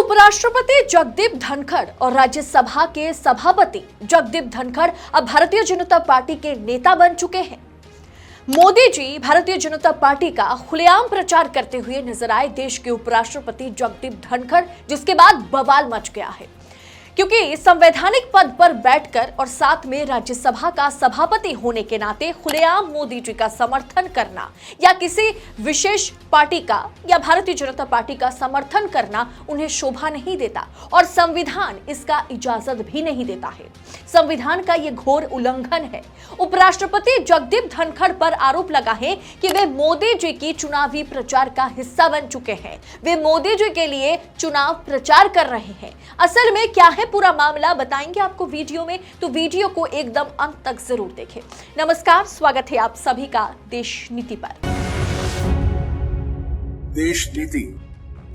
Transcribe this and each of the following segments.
उपराष्ट्रपति जगदीप धनखड़ और राज्यसभा के सभापति जगदीप धनखड़ अब भारतीय जनता पार्टी के नेता बन चुके हैं। मोदी जी भारतीय जनता पार्टी का खुलेआम प्रचार करते हुए नजर आए देश के उपराष्ट्रपति जगदीप धनखड़, जिसके बाद बवाल मच गया है क्योंकि संवैधानिक पद पर बैठकर और साथ में राज्यसभा का सभापति होने के नाते खुलेआम मोदी जी का समर्थन करना या किसी विशेष पार्टी का या भारतीय जनता पार्टी का समर्थन करना उन्हें शोभा नहीं देता और संविधान इसका इजाजत भी नहीं देता है। संविधान का ये घोर उल्लंघन है। उपराष्ट्रपति जगदीप धनखड़ पर आरोप लगा है कि वे मोदी जी की चुनावी प्रचार का हिस्सा बन चुके हैं। वे मोदी जी के लिए चुनाव प्रचार कर रहे हैं। असल में क्या है पूरा मामला बताएंगे आपको वीडियो में, तो वीडियो को एकदम अंत तक जरूर देखें। नमस्कार, स्वागत है आप सभी का देश नीति पर। देश नीति,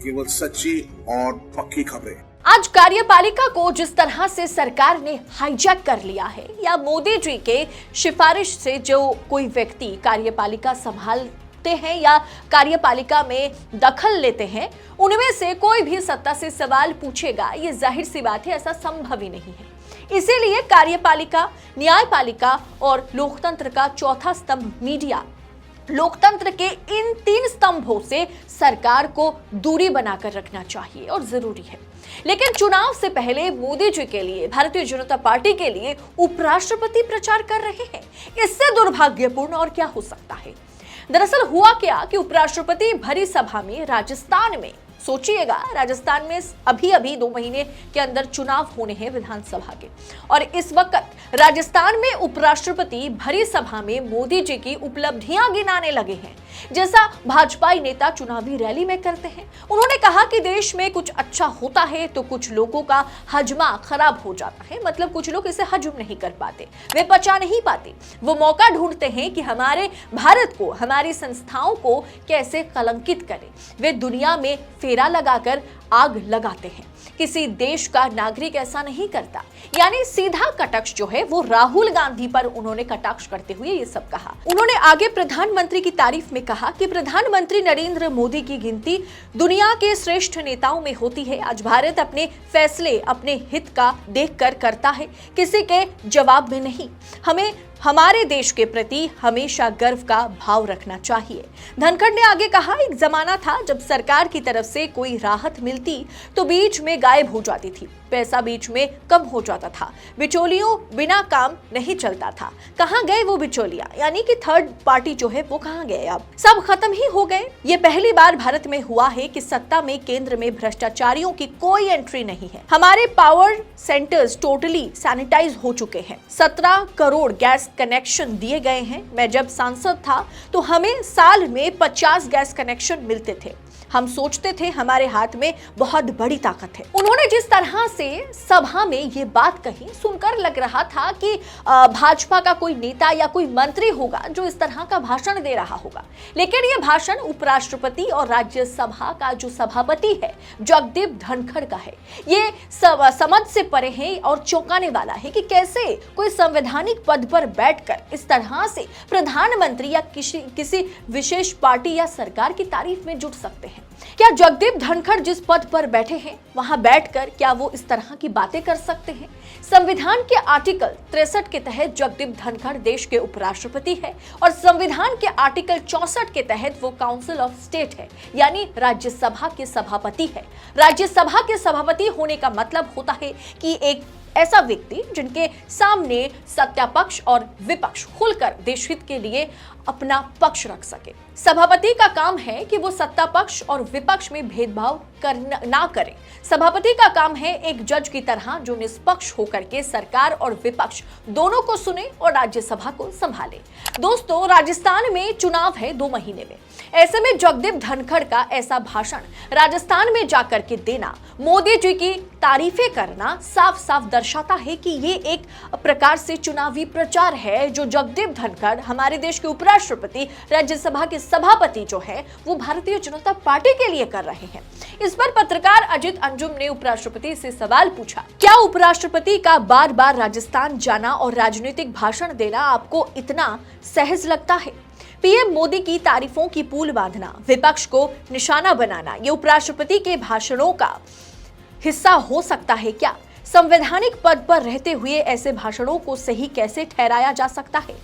केवल सच्ची और पक्की खबरें। आज कार्यपालिका को जिस तरह से सरकार ने हाईजैक कर लिया है या मोदी जी के सिफारिश से जो कोई व्यक्ति कार्यपालिका संभालते हैं या कार्यपालिका में दखल लेते हैं, उनमें से कोई भी सत्ता से सवाल पूछेगा, ये जाहिर सी बात है, ऐसा संभव ही नहीं है। इसीलिए कार्यपालिका, न्यायपालिका और लोकतंत्र का चौथा स्तंभ मीडिया, लोकतंत्र के इन तीन स्तंभों से सरकार को दूरी बनाकर रखना चाहिए और जरूरी है। लेकिन चुनाव से पहले मोदी जी के लिए, भारतीय जनता पार्टी के लिए उपराष्ट्रपति प्रचार कर रहे हैं। इससे दुर्भाग्यपूर्ण और क्या हो सकता है। दरअसल हुआ क्या कि उपराष्ट्रपति भरी सभा में राजस्थान में, सोचिएगा, राजस्थान में अभी 2 महीने के अंदर चुनाव होने हैं विधानसभा के, और इस वक्त राजस्थान में उपराष्ट्रपति भरी सभा में मोदी जी की उपलब्धियां गिनाने लगे हैं, जैसा भाजपाई नेता चुनावी रैली में करते हैं। उन्होंने कहा कि देश में कुछ अच्छा होता है तो कुछ लोगों का हजमा खराब हो जाता है, मतलब कुछ लोग इसे हजम नहीं कर पाते, वे पचा नहीं पाते। वो मौका ढूंढते हैं कि हमारे भारत को, हमारी संस्थाओं को कैसे कलंकित करें। वे दुनिया में फेरा लगाकर आग लगाते हैं। किसी देश का नागरिक ऐसा नहीं करता। यानी सीधा कटाक्ष जो है वो राहुल गांधी पर उन्होंने कटाक्ष करते हुए ये सब कहा। उन्होंने आगे प्रधानमंत्री की तारीफ में कहा कि प्रधानमंत्री नरेंद्र मोदी की गिनती दुनिया के श्रेष्ठ नेताओं में होती है। आज भारत अपने फैसले अपने हित का देखकर करता है, किसी के जवाब में नहीं। हमें हमारे देश के प्रति हमेशा गर्व का भाव रखना चाहिए। धनखड़ ने आगे कहा, एक जमाना था जब सरकार की तरफ से कोई राहत मिलती तो बीच में गायब हो जाती थी, पैसा बीच में कम हो जाता था, बिचौलियों बिना काम नहीं चलता था। कहां गए वो बिचौलिया, यानी कि थर्ड पार्टी जो है वो कहां गए, अब सब खत्म ही हो गए। ये पहली बार भारत में हुआ है कि सत्ता में केंद्र में भ्रष्टाचारियों की कोई एंट्री नहीं है। हमारे पावर सेंटर्स टोटली सैनिटाइज हो चुके हैं। 17 करोड़ गैस कनेक्शन दिए गए हैं। मैं जब सांसद था तो हमें साल में 50 गैस कनेक्शन मिलते थे। हम सोचते थे हमारे हाथ में बहुत बड़ी ताकत है। उन्होंने जिस तरह से सभा में ये बात कही, सुनकर लग रहा था कि भाजपा का कोई नेता या कोई मंत्री होगा जो इस तरह का भाषण दे रहा होगा। लेकिन ये भाषण उपराष्ट्रपति और राज्यसभा का जो सभापति है जगदीप धनखड़ का है। ये समझ से परे है और चौंकाने वाला है कि कैसे कोई संवैधानिक पद पर बैठकर इस तरह से प्रधानमंत्री या किसी विशेष पार्टी या सरकार की तारीफ में जुट सकते हैं। क्या जगदीप धनखड़ जिस पद पर बैठे हैं वहां बैठकर क्या वो इस तरह की बातें कर सकते हैं? संविधान के आर्टिकल 63 के तहत जगदीप धनखड़ देश के उपराष्ट्रपति है और संविधान के आर्टिकल 64 के तहत वो काउंसिल ऑफ स्टेट है, यानी राज्यसभा के सभापति है। राज्यसभा के सभापति होने का मतलब होता है कि एक ऐसा व्यक्ति जिनके सामने सत्तापक्ष और विपक्ष खुलकर देशहित के लिए अपना पक्ष रख सके। सभापति का काम है कि वो सत्ता पक्ष और विपक्ष में भेदभाव ना करे। सभापति का काम है एक जज की तरह जो निष्पक्ष होकर के सरकार और विपक्ष दोनों को सुने और राज्यसभा को संभाले। दोस्तों, राजस्थान में चुनाव है 2 महीने में। ऐसे में जगदीप धनखड़ का ऐसा भाषण राजस्थान में जाकर के देना, मोदी जी की तारीफें करना साफ साफ दर्शाता है कि ये एक प्रकार से चुनावी प्रचार है जो जगदीप धनखड़, हमारे देश के उपराष्ट्रपति, राज्यसभा के सभापति जो है वो भारतीय जनता पार्टी के लिए कर रहे हैं। इस पर पत्रकार अजित अंजुम ने उपराष्ट्रपति से सवाल पूछा, क्या उपराष्ट्रपति का बार बार राजस्थान जाना और राजनीतिक भाषण देना आपको इतना सहज लगता है? पीएम मोदी की तारीफों की पूल बांधना, विपक्ष को निशाना बनाना, ये उपराष्ट्रपति के भाषणों का हिस्सा हो सकता है क्या? संवैधानिक पद पर रहते हुए ऐसे भाषणों को सही कैसे ठहराया जा सकता है?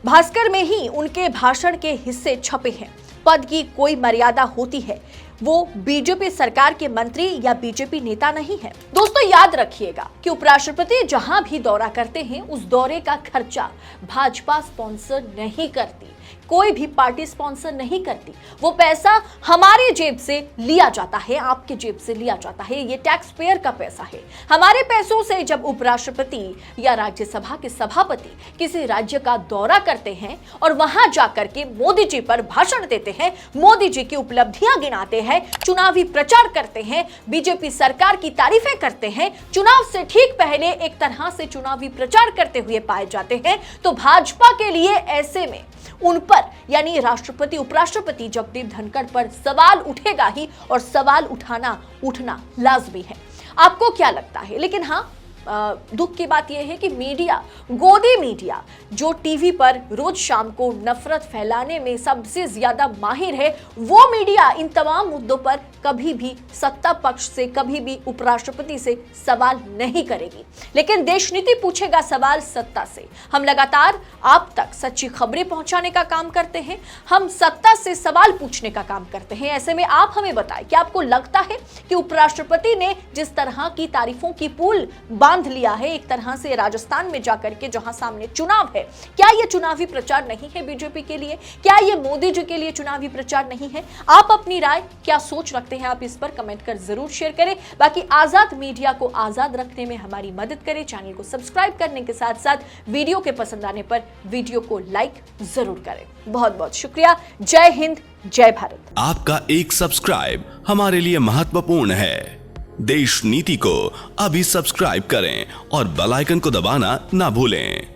भास्कर में ही उनके भाषण के हिस्से छपे हैं। पद की कोई मर्यादा होती है। वो बीजेपी सरकार के मंत्री या बीजेपी नेता नहीं है। दोस्तों याद रखिएगा कि उपराष्ट्रपति जहां भी दौरा करते हैं उस दौरे का खर्चा भाजपा स्पॉन्सर नहीं करती, कोई भी पार्टी स्पॉन्सर नहीं करती। वो पैसा हमारी जेब से लिया जाता है, आपके जेब से लिया जाता है। ये टैक्स पेयर का पैसा है। हमारे पैसों से जब उपराष्ट्रपति या राज्यसभा के सभापति किसी राज्य का दौरा करते हैं और वहां जाकर के मोदी जी पर भाषण देते हैं, मोदी जी की उपलब्धियां गिनाते हैं, चुनावी प्रचार करते हैं, बीजेपी सरकार की तारीफें करते हैं, चुनाव से ठीक पहले एक तरह से चुनावी प्रचार करते हुए पाए जाते हैं, तो भाजपा के लिए ऐसे में उन पर यानी राष्ट्रपति उपराष्ट्रपति जगदीप धनखड़ पर सवाल उठेगा ही, और सवाल उठना लाजमी है। आपको क्या लगता है? लेकिन हाँ, दुख की बात यह है कि मीडिया, गोदी मीडिया, जो टीवी पर रोज शाम को नफरत फैलाने में सबसे ज्यादा माहिर है, वो मीडिया इन तमाम मुद्दों पर कभी भी सत्ता पक्ष से, कभी भी उपराष्ट्रपति से सवाल नहीं करेगी। लेकिन देश नीति पूछेगा सवाल सत्ता से। हम लगातार आप तक सच्ची खबरें पहुंचाने का काम करते हैं, हम सत्ता से सवाल पूछने का काम करते हैं। ऐसे में आप हमें बताएं कि आपको लगता है कि उपराष्ट्रपति ने जिस तरह की तारीफों की पुल बांध लिया है एक तरह से राजस्थान में जाकर के, जहां सामने चुनाव है, क्या यह चुनावी प्रचार नहीं है बीजेपी के लिए? क्या यह मोदी जी के लिए चुनावी प्रचार नहीं है? आप अपनी राय क्या सोच रखते हैं, आप इस पर कमेंट कर जरूर शेयर करें। बाकी आजाद मीडिया को आजाद रखने में हमारी मदद करें। चैनल को सब्सक्राइब करने के साथ साथ वीडियो के पसंद आने पर वीडियो को लाइक जरूर करें। बहुत बहुत शुक्रिया। जय हिंद, जय भारत। आपका एक सब्सक्राइब हमारे लिए महत्वपूर्ण है। देश नीति को अभी सब्सक्राइब करें और बेल आइकन को दबाना ना भूलें।